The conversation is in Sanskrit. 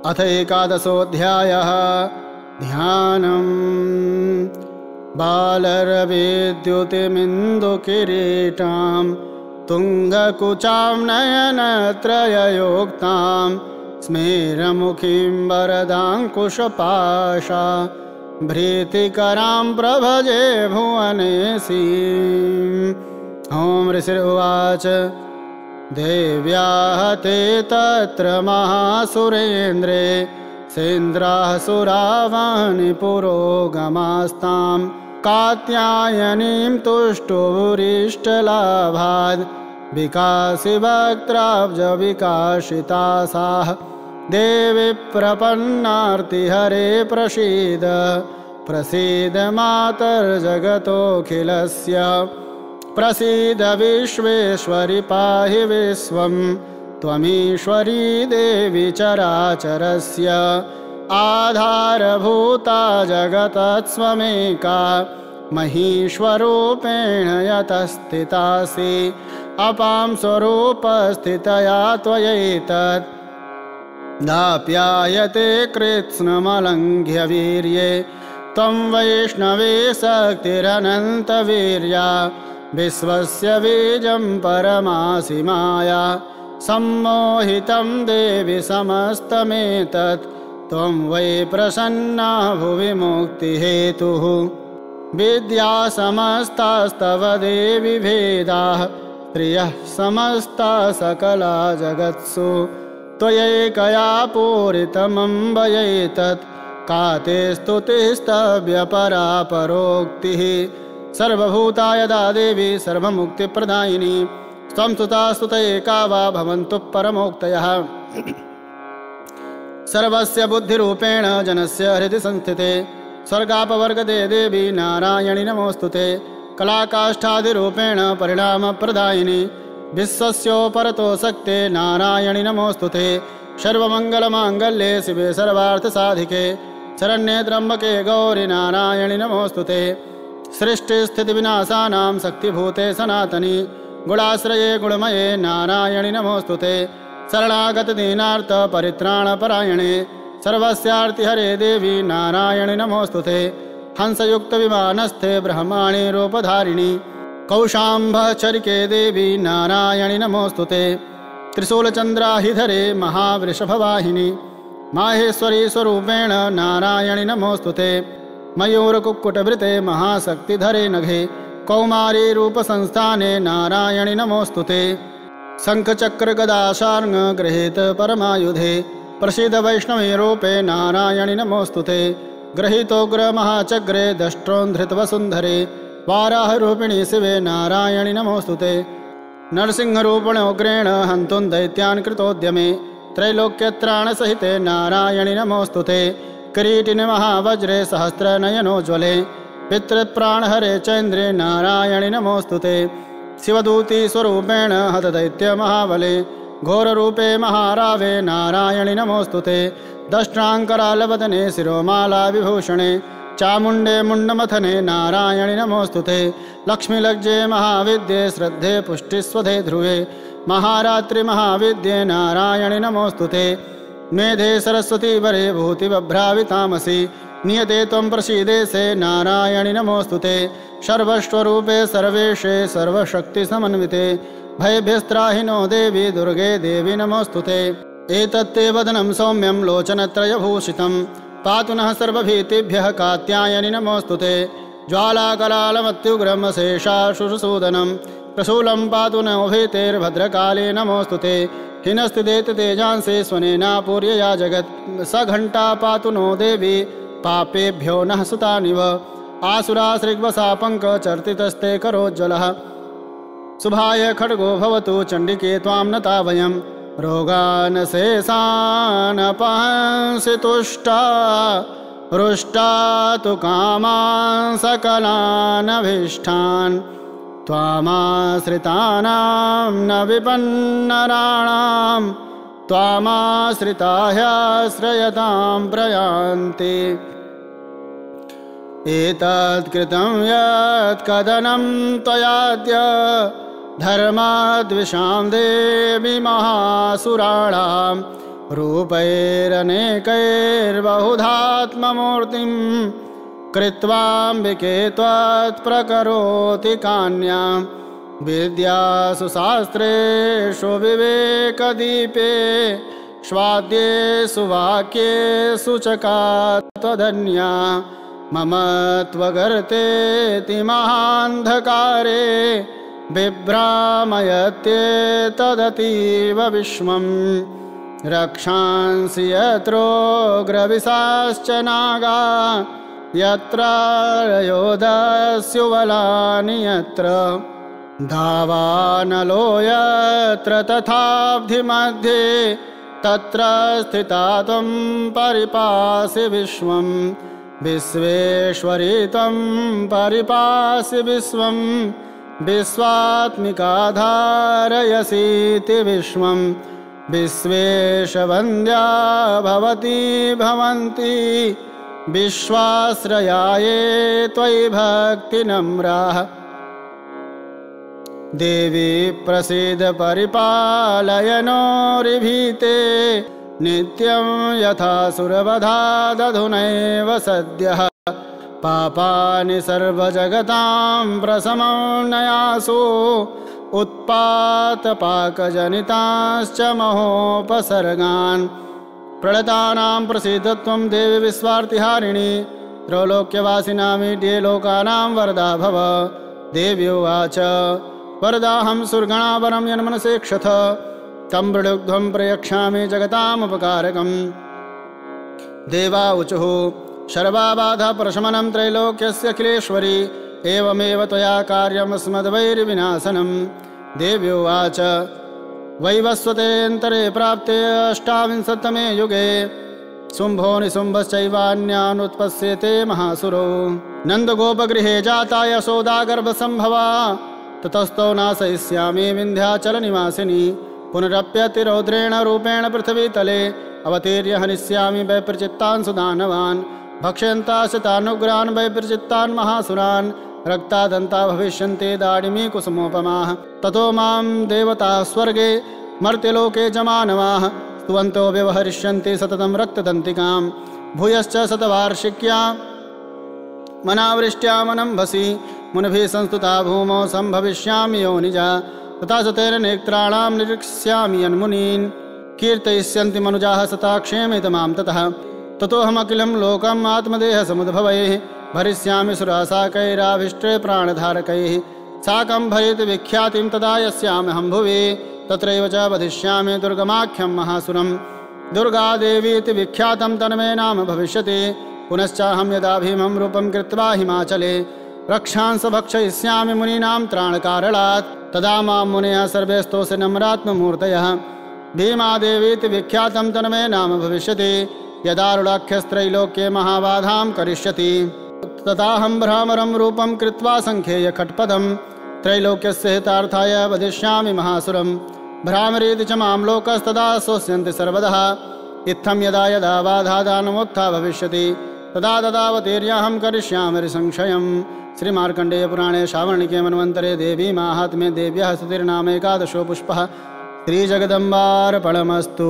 अथ एकादशोऽध्यायः ध्यानम्। बालरविद्युतिमिन्दुकिरीटां तुङ्गकुचां नयनत्रययोक्तां स्मेरमुखीं वरदाङ्कुशपाशा भृतिकरां प्रभजे भुवनेशीम्। ॐ ऋषिरुवाच देव्याः ते तत्र महासुरेन्द्रे सेन्द्राः सुरावाणि पुरोगमास्तां कात्यायनीं तुष्टुरिष्टलाभाद् विकासि वक्त्राब्जविकाशितासाः देवी प्रपन्नार्तिहरे प्रसीद प्रसीद मातर्जगतोऽखिलस्य प्रसीद विश्वेश्वरि पाहि विश्वं त्वमीश्वरी देवी चराचरस्य आधारभूता जगतस्त्वमेका महीश्वरूपेण यतस्थितासि अपां स्वरूपस्थितया त्वयैतत् दाप्यायते कृत्स्नमलङ्घ्य वीर्ये त्वं वैष्णवे शक्तिरनन्तवीर्या विश्वस्य बीजं परमासि माया सम्मोहितं देवि समस्तमेतत् त्वं वै प्रसन्ना भुवि मुक्तिहेतुः विद्या समस्तास्तव देवि भेदाः स्त्रियः समस्ता सकला जगत्सु त्वयैकया पूरितमम्बयैतत् का ते स्तुतिस्तव्यपरा परोक्तिः सर्वभूता यदा देवी सर्वमुक्तिप्रदायिनी त्वं स्तुता स्तुतैका वा भवन्तु परमोक्तयः सर्वस्य बुद्धिरूपेण जनस्य हृदि संस्थिते स्वर्गापवर्गदे देवी नारायणि नमोऽस्तुते कलाकाष्ठादिरूपेण परिणामप्रदायिनी विश्वस्योपरतो सक्ते नारायणि नमोऽस्तुते सर्वमङ्गलमाङ्गल्ये शिवे सर्वार्थसाधिके शरण्ये त्र्यम्बके गौरि नारायणि नमोऽस्तुते सृष्टिस्थितिविनाशानां शक्तिभूते सनातनी गुणाश्रये गुणमये नारायणि नमोऽस्तुते शरणागतदीनार्तपरित्राणपरायणे सर्वस्यार्तिहरे देवी नारायणि नमोऽस्तुते हंसयुक्तविमानस्थे ब्रह्माणि रूपधारिणि कौशाम्भचरिके देवी नारायणि नमोऽस्तुते त्रिशूलचन्द्राहिधरे महावृषभवाहिनि माहेश्वरी स्वरूपेण नारायणि नमोऽस्तुते मयूरकुक्कुटभृते महाशक्तिधरे नघे कौमारी रूपसंस्थाने नारायणि नमोऽस्तुते शङ्खचक्रगदाशार्ङ्ग गृहीत परमायुधे प्रसीद वैष्णवी रूपे नारायणि नमोऽस्तुते गृहीतोग्रमहाचक्रे दष्ट्रोन्धृतवसुन्धरे वाराहरूपिणि शिवे नारायणि नमोऽस्तुते नरसिंहरूपणोग्रेण हन्तुं दैत्यान् कृतोद्यमे त्रैलोक्यत्राणसहिते नारायणि नमोऽस्तुते किरीटिनि महावज्रे सहस्रनयनोज्ज्वले पितृप्राणहरे चैन्द्रे नारायणि नमोऽस्तुते शिवदूती स्वरूपेण हतदैत्यमहाबले घोररूपे महारावे नारायणि नमोऽस्तुते दष्ट्राङ्करालवदने शिरोमालाविभूषणे चामुण्डे मुण्डमथने नारायणि नमोऽस्तुते लक्ष्मीलज्जे महाविद्ये श्रद्धे पुष्टिस्वधे ध्रुवे महारात्रि महाविद्ये नारायणि नमोऽस्तुते मेधे सरस्वती वरे भूतिबभ्रावितामसि नियते त्वं प्रसीदेशे नारायणि नमोऽस्तुते सर्वस्वरूपे सर्वेशे सर्वशक्तिसमन्विते भयभ्यस्त्राहिनो देवी दुर्गे देवी नमोऽस्तुते एतत्ते वदनं सौम्यं लोचनत्रयभूषितं पातु नः सर्वभीतिभ्यः कात्यायनि नमोऽस्तुते ज्वालाकलालमत्युग्रं शेषाशुरसूदनं प्रशूलं पातु नोभीतेर्भद्रकाले नमोऽस्तुते हिनस्तिदेत तेजांसे स्वनेनापूर्यया जगत् स घण्टा पातु नो देवी पापेभ्यो नः सुतानिव आसुरासृग्वसापङ्कचर्तितस्ते करोज्ज्वलः शुभाय खड्गो भवतु चण्डिके त्वां नता वयं रोगान् शेषान् पहंसि तुष्टा रुष्टा तु कामान् सकलानभीष्टान् त्वामाश्रितानां न विपन्नराणां त्वामाश्रिता ह्याश्रयतां प्रयान्ति एतत्कृतं यत्कदनं त्वयाद्य धर्माद्विषां देवी महासुराणां रूपैरनेकैर्बहुधात्ममूर्तिं कृत्वाम्बिके त्वत्प्रकरोति कान्यां विद्यासु शास्त्रेषु विवेकदीपे स्वाद्येषु वाक्येषु च का त्वदन्या मम त्वगर्तेति महान्धकारे बिभ्रामयत्येतदतीव विश्वम् रक्षांसि यत्रोग्रविशाश्च नागा यत्र योधस्युबलानि यत्र धावानलो यत्र तथाब्धिमध्ये तत्र स्थिता त्वं परिपासि विश्वं विश्वेश्वरी त्वं परिपासि विश्वं विश्वात्मिका धारयसीति विश्वं विश्वेशवन्द्या भवती भवन्ति विश्वाश्रयाये त्वयि भक्तिनम्राः देवी प्रसीद परिपालयनोरिभीते नित्यं यथा सुरवधादधुनैव सद्यः पापानि सर्वजगतां प्रशमनयासु उत्पातपाकजनिताश्च महोपसर्गान् प्रणतानां प्रसीदत्वं देवी विश्वार्तिहारिणी त्रैलोक्यवासिनामीड्ये लोकानां वरदा भव देवी उवाच वरदाहं सुरगणावरं यन्मनसेक्षथ तं मृडुग्ध्वं प्रयक्षामि जगतामुपकारकम् देवा ऊचुः सर्वाबाधा प्रशमनं त्रैलोक्यस्य अखिलेश्वरी एवमेव त्वया कार्यमस्मद्वैरिविनाशनं देवी उवाच वैवस्वतेऽन्तरे प्राप्ते अष्टाविंशत्तमे युगे शुम्भो निशुम्भश्चैवान्यानुत्पत्स्यते महासुरो नन्दगोपगृहे जाता यशोदागर्भसम्भवा ततस्तो नाशयिष्यामि विन्ध्याचलनिवासिनी पुनरप्यतिरौद्रेण रूपेण पृथिवीतले अवतीर्य हनिष्यामि वैप्रचित्तान् सुदानवान् भक्ष्यन्ताशतानुग्रान् वैप्रचित्तान् महासुरान् रक्तादन्ता भविष्यन्ते दाडिमी कुसुमोपमाः ततो मां देवताः स्वर्गे मर्त्यलोके च मानवाः स्तुवन्तो व्यवहरिष्यन्ति सततं रक्तदन्तिकां भूयश्च शतवार्षिक्या मनावृष्ट्यामनम्भसि मुनिभिः संस्तुता भूमौ सम्भविष्यामि योनिजा तथा च तेन नेत्राणां निरीक्ष्यामि यन्मुनीन् कीर्तयिष्यन्ति मनुजाः सताक्षेमित मां ततोऽहमखिलं लोकम् आत्मदेहसमुद्भवैः भरिष्यामि सुरासाकैराभिष्टे प्राणधारकैः साकं भरित विख्यातिं तदा यस्यामहं भुवि तत्रैव च वधिष्यामि दुर्गमाख्यं महासुरं दुर्गादेवीति विख्यातं तन्मे नाम भविष्यति पुनश्चाहं यदा भीमं रूपं कृत्वा हिमाचले रक्षांस भक्षयिष्यामि मुनीनां त्राणकारणात् तदा मां मुनयः सर्वे स्तोषि नम्रात्ममूर्तयः भीमादेवीति विख्यातं तन्मे नाम भविष्यति यदारुणाख्यस्त्रैलोक्ये महाबाधां करिष्यति तथाहं भ्रामरं रूपं कृत्वा सङ्ख्येय खट्पदं त्रैलोक्यस्य हितार्थाय वदिष्यामि महासुरं भ्रामरीति च मां लोकस्तदा शोष्यन्ति सर्वदा इत्थं यदा यदा बाधादानमोत्था भविष्यति तदा तदावतीर्याहं करिष्यामि संशयम् श्रीमार्कण्डेयपुराणे श्रावणिके मन्वन्तरे देवी माहात्म्ये देव्याः स्तुतिर्नाम एकादशो पुष्पः श्रीजगदम्बार्पणमस्तु।